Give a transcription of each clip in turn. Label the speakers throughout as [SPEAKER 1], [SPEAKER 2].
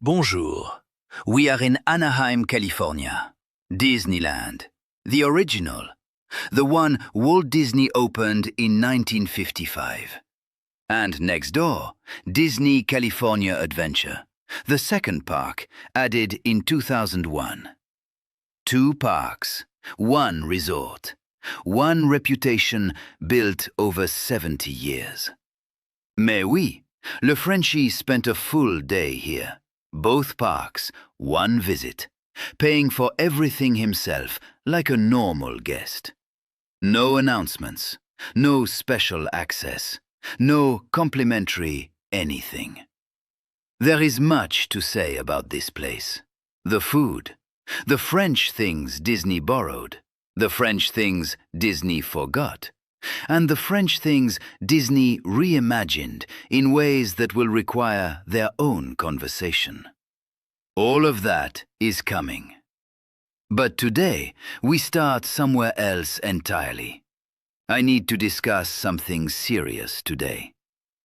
[SPEAKER 1] Bonjour. We are in Anaheim, California. Disneyland. The original. The one Walt Disney opened in 1955. And next door, Disney California Adventure, the second park, added in 2001. Two parks, one resort, one reputation built over 70 years. MaisOui Le Frenchy spent a full day here. Both parks, one visit, paying for everything himself like a normal guest. No announcements, no special access, no complimentary anything. There is much to say about this place. The food, the French things Disney borrowed, the French things Disney forgot, and the French things Disney reimagined in ways that will require their own conversation. All of that is coming. But today, we start somewhere else entirely. I need to discuss something serious today.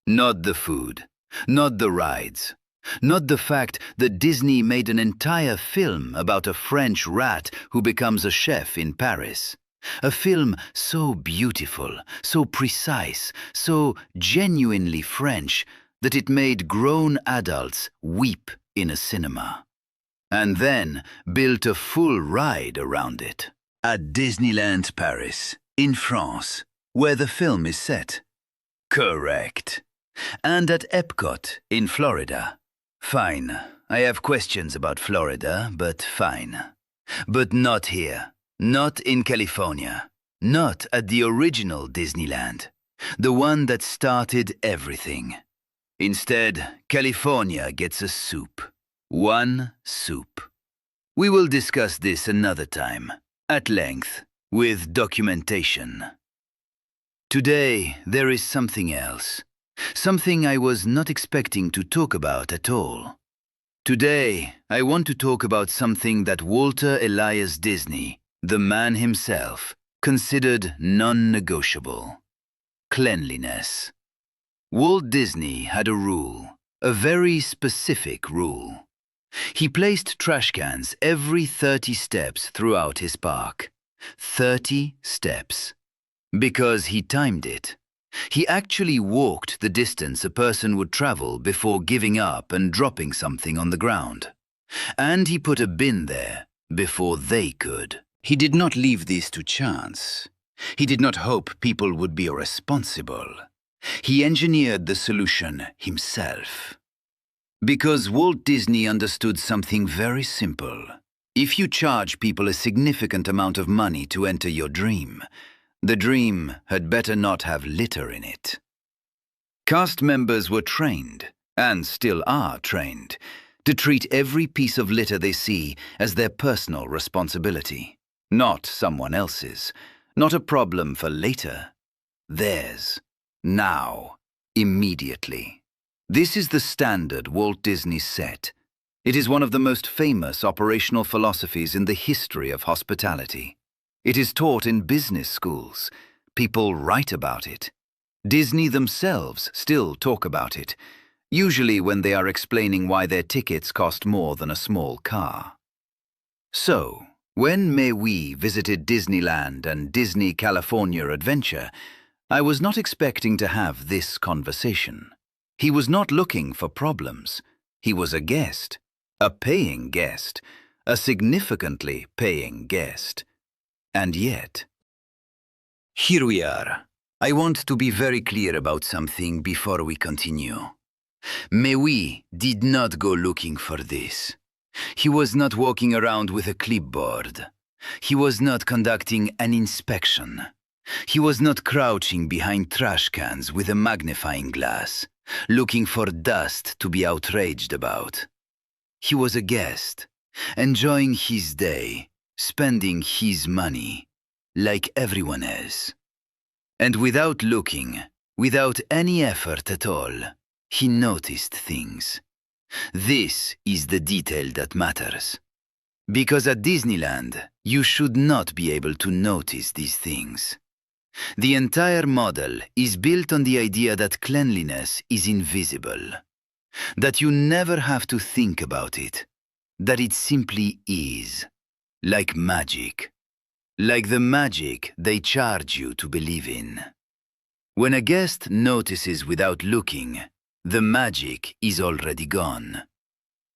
[SPEAKER 1] Not the food, not the rides, not the fact that Disney made an entire film about a French rat who becomes a chef in Paris. A film so beautiful, so precise, so genuinely French that it made grown adults weep in a cinema. And then built a full ride around it. At Disneyland Paris, in France, where the film is set. Correct. And at Epcot, in Florida. Fine. I have questions about Florida, but fine. But not here. Not in California. Not at the original Disneyland. The one that started everything. Instead, California gets a soup. One soup. We will discuss this another time, at length, with documentation. Today, there is something else. Something I was not expecting to talk about at all. Today, I want to talk about something that Walter Elias Disney, the man himself, considered non-negotiable. Cleanliness. Walt Disney had a rule, a very specific rule. He placed trash cans every 30 steps throughout his park. 30 steps. Because he timed it. He actually walked the distance a person would travel before giving up and dropping something on the ground. And he put a bin there before they could. He did not leave this to chance. He did not hope people would be irresponsible. He engineered the solution himself. Because Walt Disney understood something very simple. If you charge people a significant amount of money to enter your dream, the dream had better not have litter in it. Cast members were trained, and still are trained, to treat every piece of litter they see as their personal responsibility. Not someone else's, not a problem for later. Theirs. Now. Immediately. This is the standard Walt Disney set. It is one of the most famous operational philosophies in the history of hospitality. It is taught in business schools. People write about it. Disney themselves still talk about it, usually when they are explaining why their tickets cost more than a small car. So, when MaisOui visited Disneyland and Disney California Adventure, I was not expecting to have this conversation. He was not looking for problems. He was a guest, a paying guest, a significantly paying guest. And yet, here we are. I want to be very clear about something before we continue. MaisOui did not go looking for this. He was not walking around with a clipboard. He was not conducting an inspection. He was not crouching behind trash cans with a magnifying glass, looking for dust to be outraged about. He was a guest, enjoying his day, spending his money, like everyone else. And without looking, without any effort at all, he noticed things. This is the detail that matters. Because at Disneyland, you should not be able to notice these things. The entire model is built on the idea that cleanliness is invisible. that you never have to think about it, that it simply is, like magic, like the magic they charge you to believe in. When a guest notices without looking, the magic is already gone.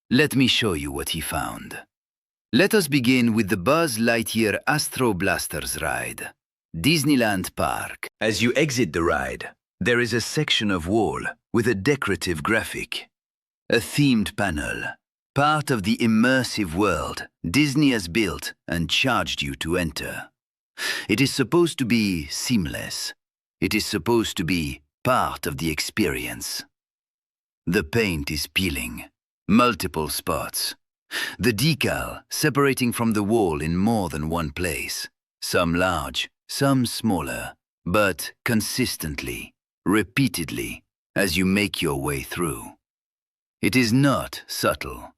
[SPEAKER 1] Let me show you what he found. Let us begin with the Buzz Lightyear Astro Blasters ride, Disneyland Park. As you exit the ride, there is a section of wall with a decorative graphic, a themed panel, part of the immersive world Disney has built and charged you to enter. It is supposed to be seamless. It is supposed to be part of the experience. The paint is peeling, multiple spots. The decal separating from the wall in more than one place, some large, some smaller, but consistently, repeatedly, as you make your way through. It is not subtle.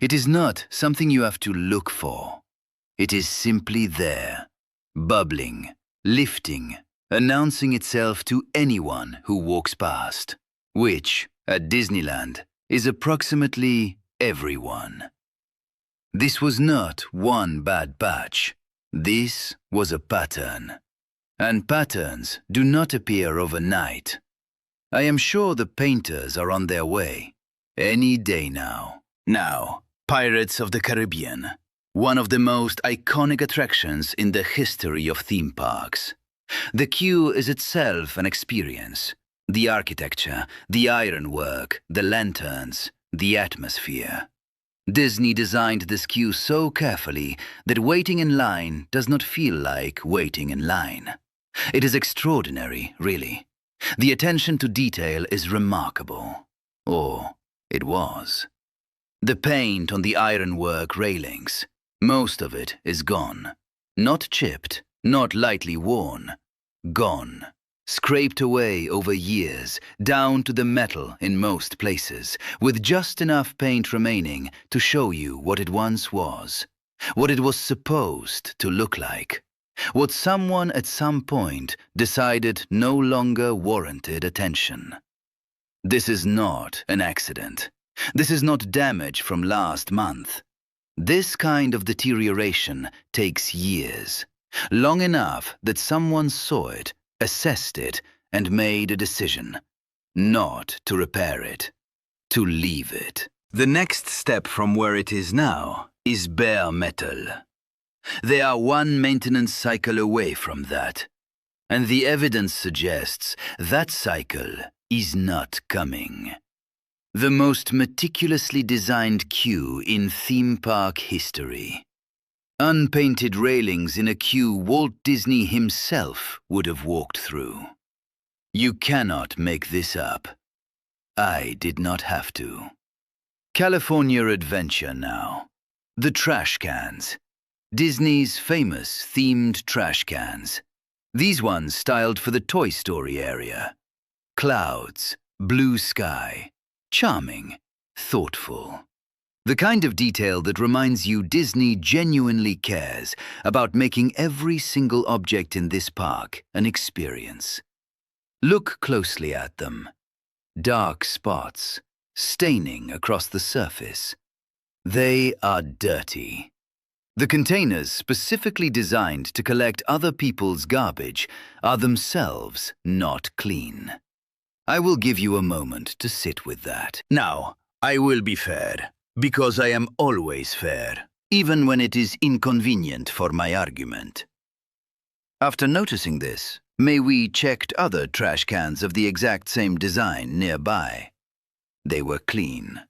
[SPEAKER 1] It is not something you have to look for. It is simply there, bubbling, lifting, announcing itself to anyone who walks past, which, at Disneyland, is approximately everyone. This was not one bad patch. This was a pattern. And patterns do not appear overnight. I am sure the painters are on their way, any day now. Now, Pirates of the Caribbean, one of the most iconic attractions in the history of theme parks. The queue is itself an experience. The architecture, the ironwork, the lanterns, the atmosphere. Disney designed this queue so carefully that waiting in line does not feel like waiting in line. It is extraordinary, really. The attention to detail is remarkable. Or it was. The paint on the ironwork railings, most of it is gone. Not chipped, not lightly worn. Gone. Scraped away over years, down to the metal in most places, with just enough paint remaining to show you what it once was, what it was supposed to look like, what someone at some point decided no longer warranted attention. This is not an accident. This is not damage from last month. This kind of deterioration takes years, long enough that someone saw it, assessed it, and made a decision. Not to repair it, to leave it. The next step from where it is now is bare metal. They are one maintenance cycle away from that, and the evidence suggests that cycle is not coming. The most meticulously designed queue in theme park history. Unpainted railings in a queue Walt Disney himself would have walked through. You cannot make this up. I did not have to. California Adventure now. The trash cans. Disney's famous themed trash cans. These ones styled for the Toy Story area. Clouds, blue sky. Charming, thoughtful. The kind of detail that reminds you Disney genuinely cares about making every single object in this park an experience. Look closely at them. Dark spots, staining across the surface. They are dirty. The containers specifically designed to collect other people's garbage are themselves not clean. I will give you a moment to sit with that. Now, I will be fair, because I am always fair, even when it is inconvenient for my argument. After noticing this, MaisOui checked other trash cans of the exact same design nearby. They were clean.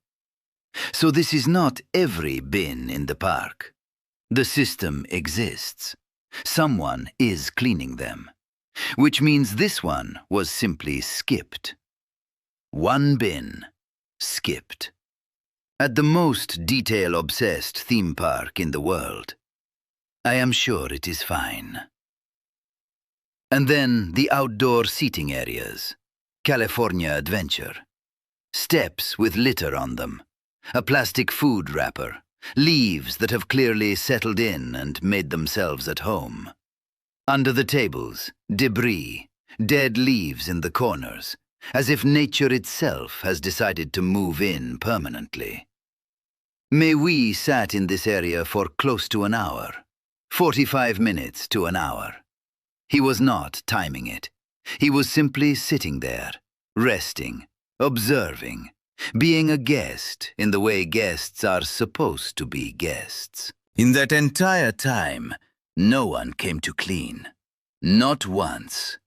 [SPEAKER 1] So this is not every bin in the park. The system exists. Someone is cleaning them. Which means this one was simply skipped. One bin, skipped. At the most detail-obsessed theme park in the world. I am sure it is fine. And then the outdoor seating areas. California Adventure. Steps with litter on them. A plastic food wrapper. Leaves that have clearly settled in and made themselves at home. Under the tables, debris, dead leaves in the corners, as if nature itself has decided to move in permanently. MaisOui sat in this area for close to an hour, 45 minutes to an hour. He was not timing it. He was simply sitting there, resting, observing, being a guest in the way guests are supposed to be guests. In that entire time, no one came to clean. Not once.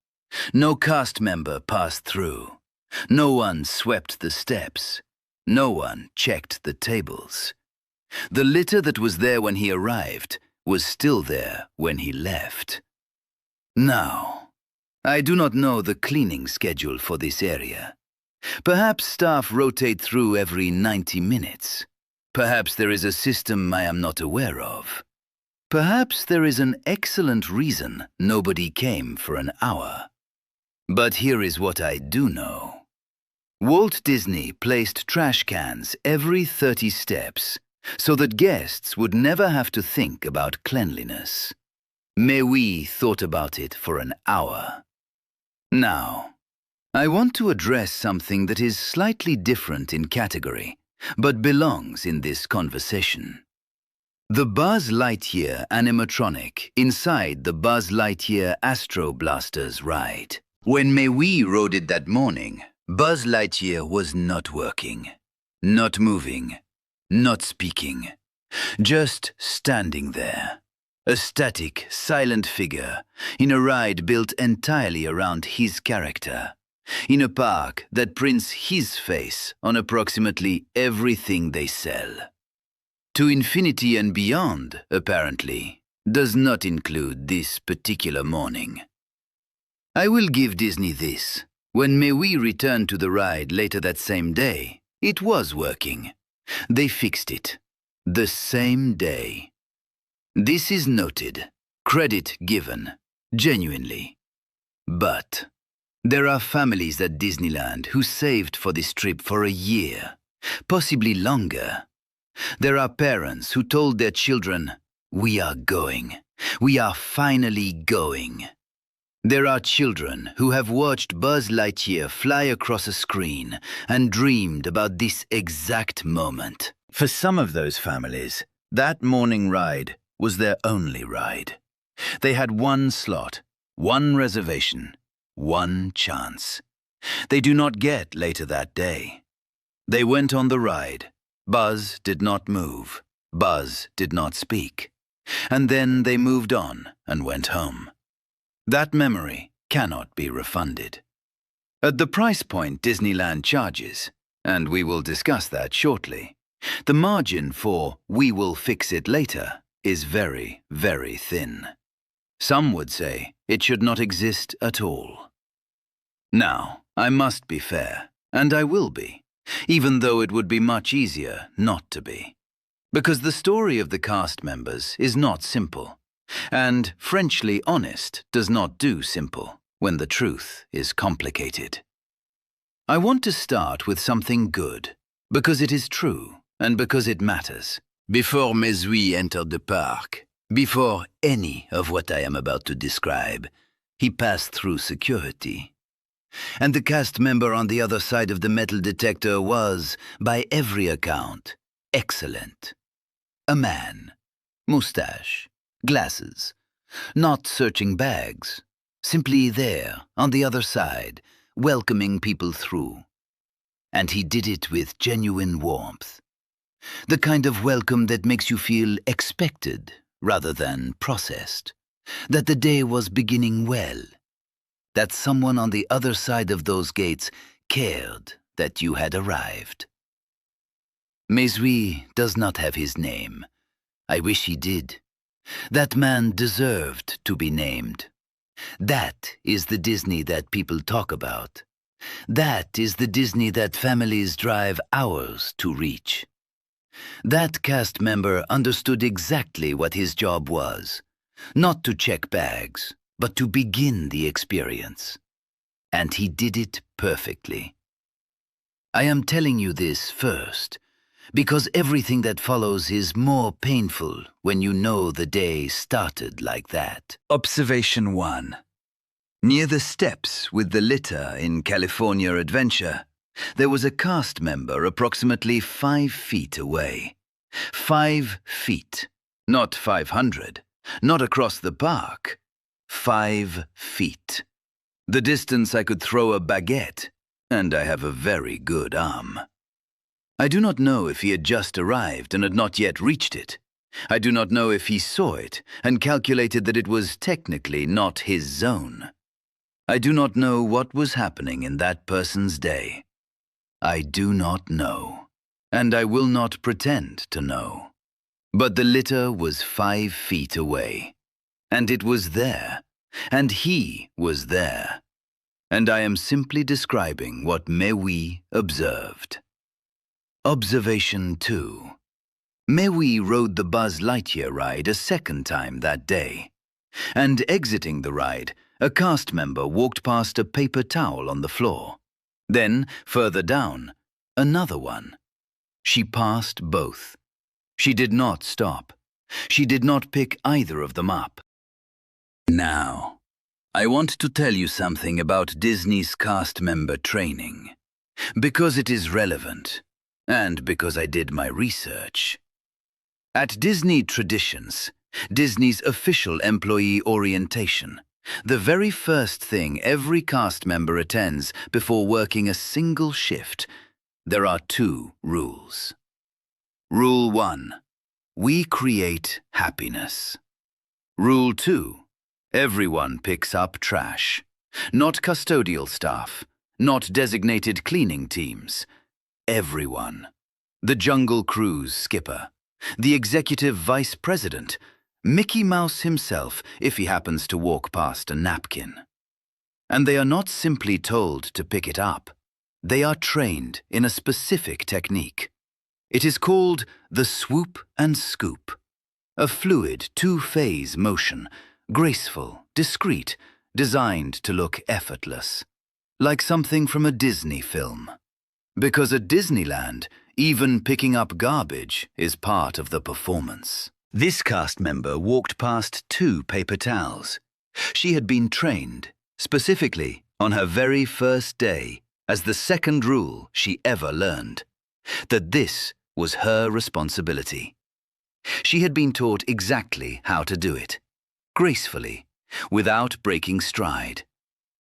[SPEAKER 1] No cast member passed through. No one swept the steps. No one checked the tables. The litter that was there when he arrived was still there when he left. Now, I do not know the cleaning schedule for this area. Perhaps staff rotate through every 90 minutes. Perhaps there is a system I am not aware of. Perhaps there is an excellent reason nobody came for an hour. But here is what I do know. Walt Disney placed trash cans every 30 steps so that guests would never have to think about cleanliness. MaisOui thought about it for an hour. Now, I want to address something that is slightly different in category, but belongs in this conversation. The Buzz Lightyear animatronic inside the Buzz Lightyear Astro Blasters ride. When MaisOui rode it that morning, Buzz Lightyear was not working, not moving, not speaking, just standing there. A static, silent figure in a ride built entirely around his character, in a park that prints his face on approximately everything they sell. To infinity and beyond, apparently, does not include this particular morning. I will give Disney this. When MaisOui returned to the ride later that same day, it was working. They fixed it. The same day. This is noted, credit given, genuinely. But there are families at Disneyland who saved for this trip for a year, possibly longer. There are parents who told their children, "We are going. We are finally going." There are children who have watched Buzz Lightyear fly across a screen and dreamed about this exact moment. For some of those families, that morning ride was their only ride. They had one slot, one reservation, one chance. They do not get later that day. They went on the ride. Buzz did not move. Buzz did not speak. And then they moved on and went home. That memory cannot be refunded. At the price point Disneyland charges, and we will discuss that shortly, the margin for "we will fix it later" is very, very thin. Some would say it should not exist at all. Now, I must be fair, and I will be, even though it would be much easier not to be. Because the story of the cast members is not simple, and Frenchly honest does not do simple when the truth is complicated. I want to start with something good, because it is true and because it matters. Before MaisOui entered the park, before any of what I am about to describe, he passed through security. And the cast member on the other side of the metal detector was, by every account, excellent. A man, mustache, glasses, not searching bags, simply there, on the other side, welcoming people through. And he did it with genuine warmth. The kind of welcome that makes you feel expected rather than processed. That the day was beginning well. That someone on the other side of those gates cared that you had arrived. MaisOui does not have his name. I wish he did. That man deserved to be named. That is the Disney that people talk about. That is the Disney that families drive hours to reach. That cast member understood exactly what his job was. Not to check bags, but to begin the experience. And he did it perfectly. I am telling you this first, because everything that follows is more painful when you know the day started like that. Observation 1. Near the steps with the litter in California Adventure, there was a cast member approximately 5 feet away. 5 feet, not 500, not across the park. 5 feet. The distance I could throw a baguette, and I have a very good arm. I do not know if he had just arrived and had not yet reached it. I do not know if he saw it and calculated that it was technically not his zone. I do not know what was happening in that person's day. I do not know, and I will not pretend to know. But the litter was 5 feet away, and it was there, and he was there. And I am simply describing what MaisOui observed. Observation 2. MaisOui rode the Buzz Lightyear ride a second time that day. And exiting the ride, a cast member walked past a paper towel on the floor. Then, further down, another one. She passed both. She did not stop. She did not pick either of them up. Now, I want to tell you something about Disney's cast member training, because it is relevant, and because I did my research. At Disney Traditions, Disney's official employee orientation, the very first thing every cast member attends before working a single shift, there are 2 rules. Rule 1. We create happiness. Rule 2. Everyone picks up trash. Not custodial staff, not designated cleaning teams. Everyone. The Jungle Cruise skipper, the executive vice president, Mickey Mouse himself if he happens to walk past a napkin. And they are not simply told to pick it up. They are trained in a specific technique. It is called the swoop and scoop, a fluid 2-phase motion, graceful, discreet, designed to look effortless, like something from a Disney film. Because at Disneyland, even picking up garbage is part of the performance. This cast member walked past 2 paper towels. She had been trained, specifically on her very first day, as the second rule she ever learned, that this was her responsibility. She had been taught exactly how to do it, gracefully, without breaking stride.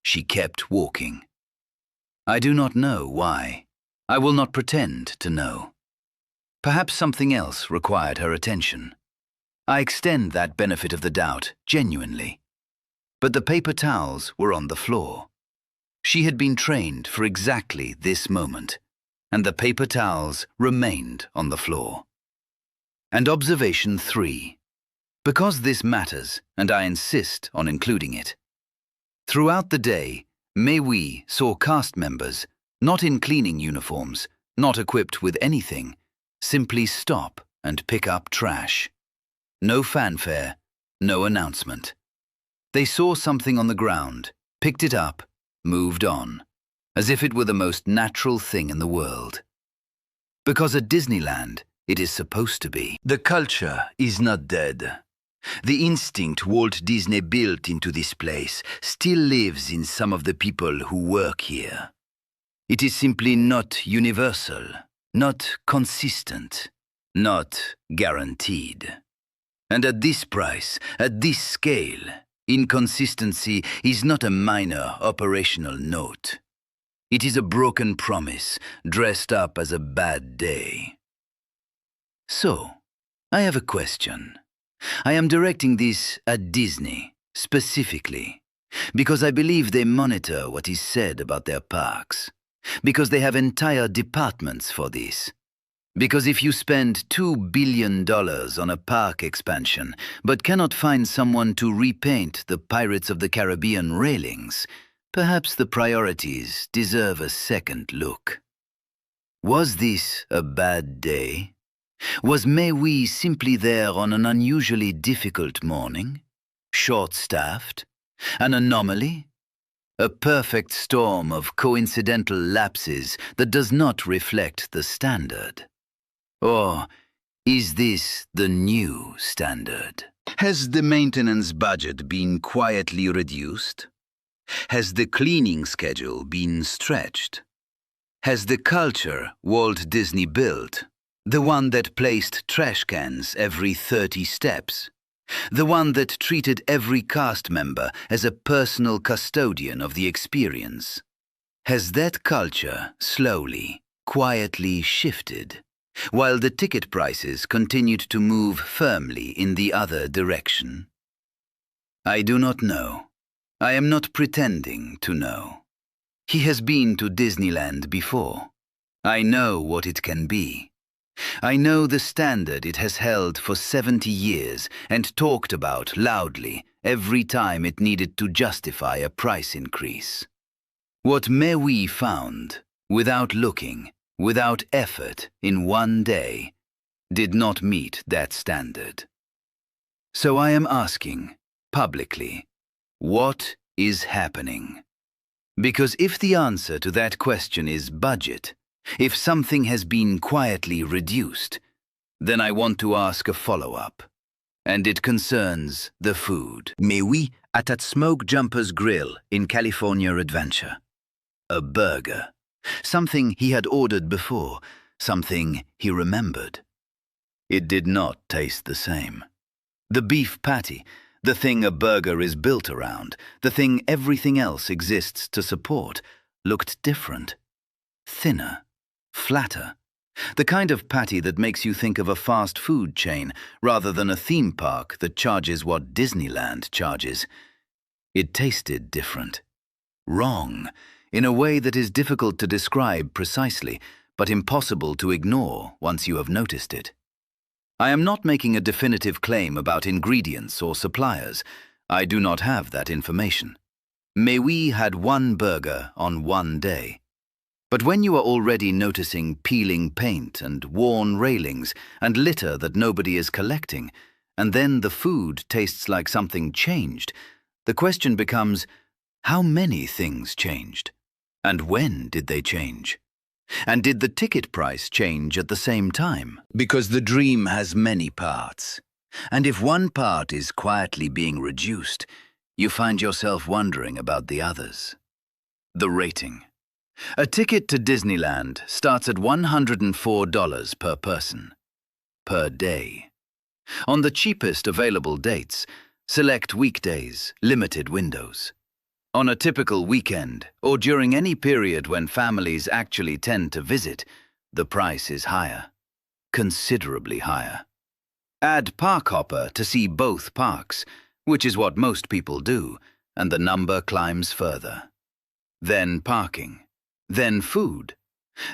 [SPEAKER 1] She kept walking. I do not know why. I will not pretend to know. Perhaps something else required her attention. I extend that benefit of the doubt, genuinely. But the paper towels were on the floor. She had been trained for exactly this moment, and the paper towels remained on the floor. And observation 3. Because this matters, and I insist on including it. Throughout the day, MaisOui saw cast members, not in cleaning uniforms, not equipped with anything, simply stop and pick up trash. No fanfare, no announcement. They saw something on the ground, picked it up, moved on, as if it were the most natural thing in the world. Because at Disneyland, it is supposed to be. The culture is not dead. The instinct Walt Disney built into this place still lives in some of the people who work here. It is simply not universal, not consistent, not guaranteed. And at this price, at this scale, inconsistency is not a minor operational note. It is a broken promise dressed up as a bad day. So, I have a question. I am directing this at Disney, specifically, because I believe they monitor what is said about their parks, because they have entire departments for this. Because if you spend $2 billion on a park expansion, but cannot find someone to repaint the Pirates of the Caribbean railings, perhaps the priorities deserve a second look. Was this a bad day? Was MaisOui simply there on an unusually difficult morning? Short-staffed? An anomaly? A perfect storm of coincidental lapses that does not reflect the standard? Or is this the new standard? Has the maintenance budget been quietly reduced? Has the cleaning schedule been stretched? Has the culture Walt Disney built, the one that placed trash cans every 30 steps, the one that treated every cast member as a personal custodian of the experience, has that culture slowly, quietly shifted, while the ticket prices continued to move firmly in the other direction? I do not know. I am not pretending to know. He has been to Disneyland before. I know what it can be. I know the standard it has held for 70 years and talked about loudly every time it needed to justify a price increase. What MaisOui found, without looking, without effort, in one day, did not meet that standard. So I am asking, publicly, what is happening? Because if the answer to that question is budget, if something has been quietly reduced, then I want to ask a follow-up. And it concerns the food. MaisOui at that Smoke Jumper's Grill in California Adventure. A burger. Something he had ordered before, something he remembered. It did not taste the same. The beef patty, the thing a burger is built around, the thing everything else exists to support, looked different. Thinner, flatter. The kind of patty that makes you think of a fast food chain rather than a theme park that charges what Disneyland charges. It tasted different. Wrong, in a way that is difficult to describe precisely, but impossible to ignore once you have noticed it. I am not making a definitive claim about ingredients or suppliers. I do not have that information. MaisOui had one burger on one day. But when you are already noticing peeling paint and worn railings and litter that nobody is collecting, and then the food tastes like something changed, the question becomes, how many things changed? And when did they change? And did the ticket price change at the same time? Because the dream has many parts. And if one part is quietly being reduced, you find yourself wondering about the others. The rating. A ticket to Disneyland starts at $104 per person, per day. On the cheapest available dates, select weekdays, limited windows. On a typical weekend, or during any period when families actually tend to visit, the price is higher, considerably higher. Add park hopper to see both parks, which is what most people do, and the number climbs further. Then parking, then food,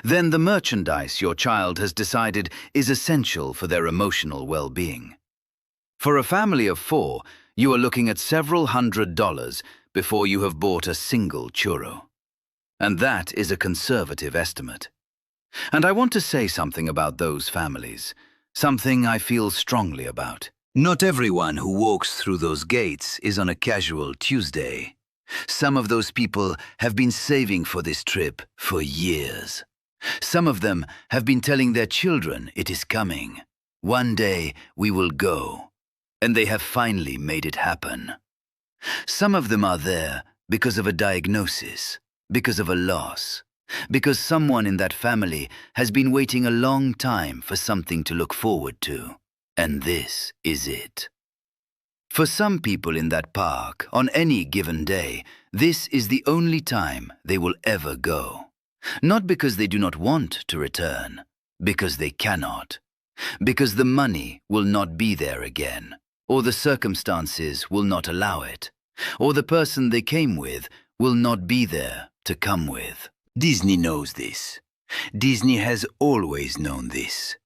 [SPEAKER 1] then the merchandise your child has decided is essential for their emotional well-being. For a family of 4, you are looking at several $100s before you have bought a single churro. And that is a conservative estimate. And I want to say something about those families, something I feel strongly about. Not everyone who walks through those gates is on a casual Tuesday. Some of those people have been saving for this trip for years. Some of them have been telling their children it is coming. One day we will go. And they have finally made it happen. Some of them are there because of a diagnosis, because of a loss, because someone in that family has been waiting a long time for something to look forward to, and this is it. For some people in that park, on any given day, this is the only time they will ever go. Not because they do not want to return, because they cannot, because the money will not be there again, or the circumstances will not allow it, or the person they came with will not be there to come with. Disney knows this. Disney has always known this.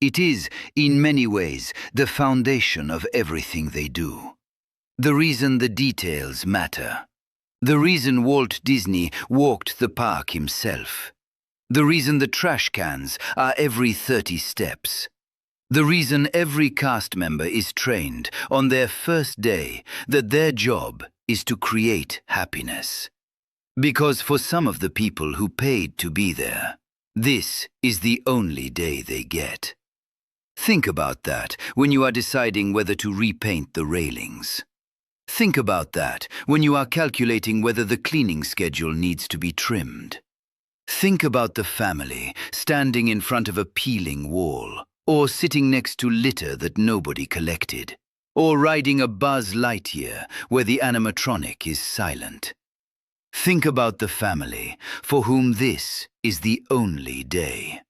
[SPEAKER 1] It is, in many ways, the foundation of everything they do. The reason the details matter. The reason Walt Disney walked the park himself. The reason the trash cans are every 30 steps. The reason every cast member is trained on their first day that their job is to create happiness. Because for some of the people who paid to be there, this is the only day they get. Think about that when you are deciding whether to repaint the railings. Think about that when you are calculating whether the cleaning schedule needs to be trimmed. Think about the family standing in front of a peeling wall, or sitting next to litter that nobody collected, or riding a Buzz Lightyear where the animatronic is silent. Think about the family for whom this is the only day,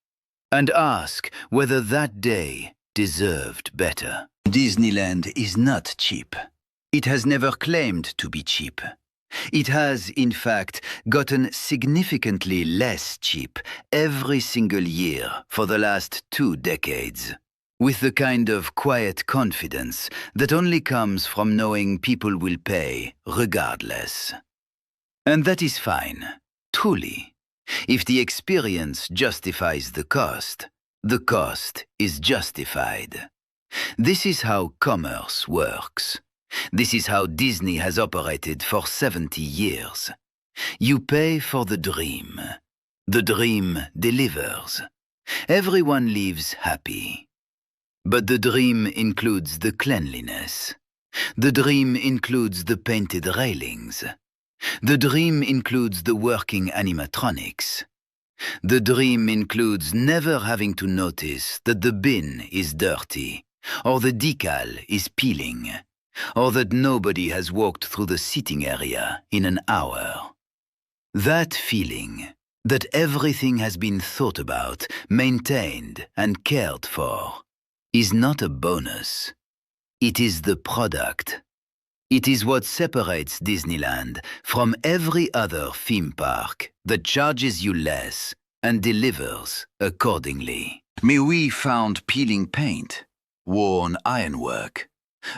[SPEAKER 1] and ask whether that day deserved better. Disneyland is not cheap. It has never claimed to be cheap. It has, in fact, gotten significantly less cheap every single year for the last 2 decades, with the kind of quiet confidence that only comes from knowing people will pay regardless. And that is fine, truly. If the experience justifies the cost is justified. This is how commerce works. This is how Disney has operated for 70 years. You pay for the dream. The dream delivers. Everyone lives happy. But the dream includes the cleanliness. The dream includes the painted railings. The dream includes the working animatronics. The dream includes never having to notice that the bin is dirty, or the decal is peeling, or that nobody has walked through the seating area in an hour. That feeling, that everything has been thought about, maintained, and cared for, is not a bonus. It is the product. It is what separates Disneyland from every other theme park that charges you less and delivers accordingly. MaisOui found peeling paint, worn ironwork,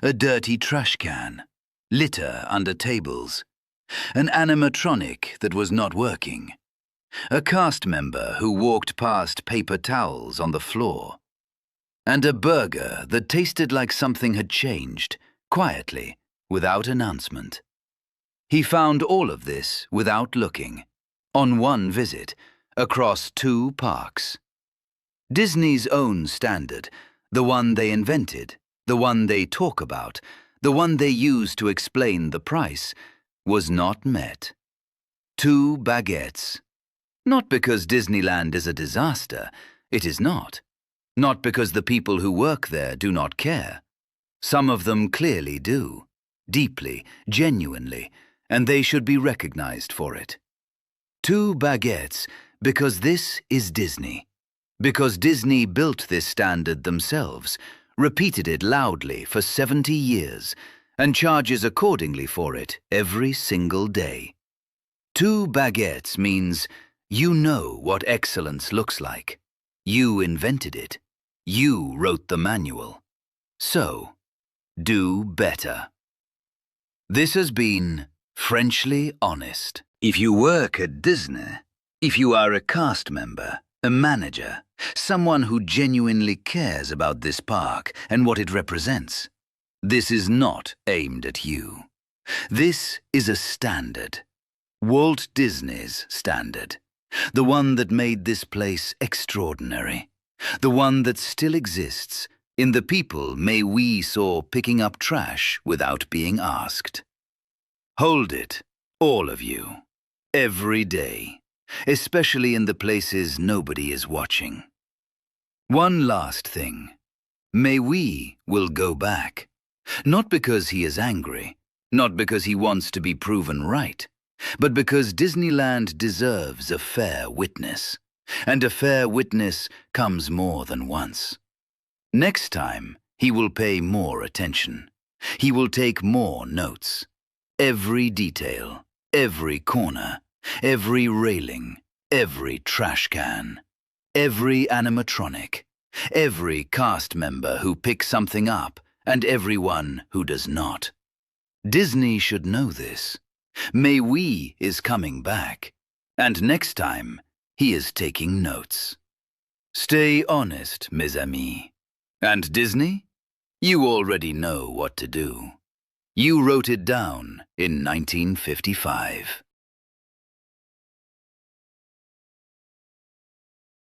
[SPEAKER 1] a dirty trash can, litter under tables, an animatronic that was not working, a cast member who walked past paper towels on the floor, and a burger that tasted like something had changed, quietly, without announcement. He found all of this without looking, on one visit, across 2 parks. Disney's own standard, the one they invented, the one they talk about, the one they use to explain the price, was not met. 2 baguettes. Not because Disneyland is a disaster, it is not. Not because the people who work there do not care. Some of them clearly do, deeply, genuinely, and they should be recognized for it. 2 baguettes because this is Disney. Because Disney built this standard themselves, repeated it loudly for 70 years, and charges accordingly for it every single day. 2 baguettes means you know what excellence looks like. You invented it. You wrote the manual. So, do better. This has been Frenchly Honest. If you work at Disney, if you are a cast member, a manager, someone who genuinely cares about this park and what it represents, this is not aimed at you. This is a standard. Walt Disney's standard. The one that made this place extraordinary. The one that still exists in the people MaisOui saw picking up trash without being asked. Hold it, all of you, every day, especially in the places nobody is watching. One last thing. MaisOui will go back. Not because he is angry, not because he wants to be proven right, but because Disneyland deserves a fair witness. And a fair witness comes more than once. Next time, he will pay more attention. He will take more notes. Every detail, every corner, every railing, every trash can, every animatronic, every cast member who picks something up, and everyone who does not. Disney should know this. MaisOui is coming back, and next time, he is taking notes. Stay honest, mes amis. And Disney? You already know what to do. You wrote it down in 1955.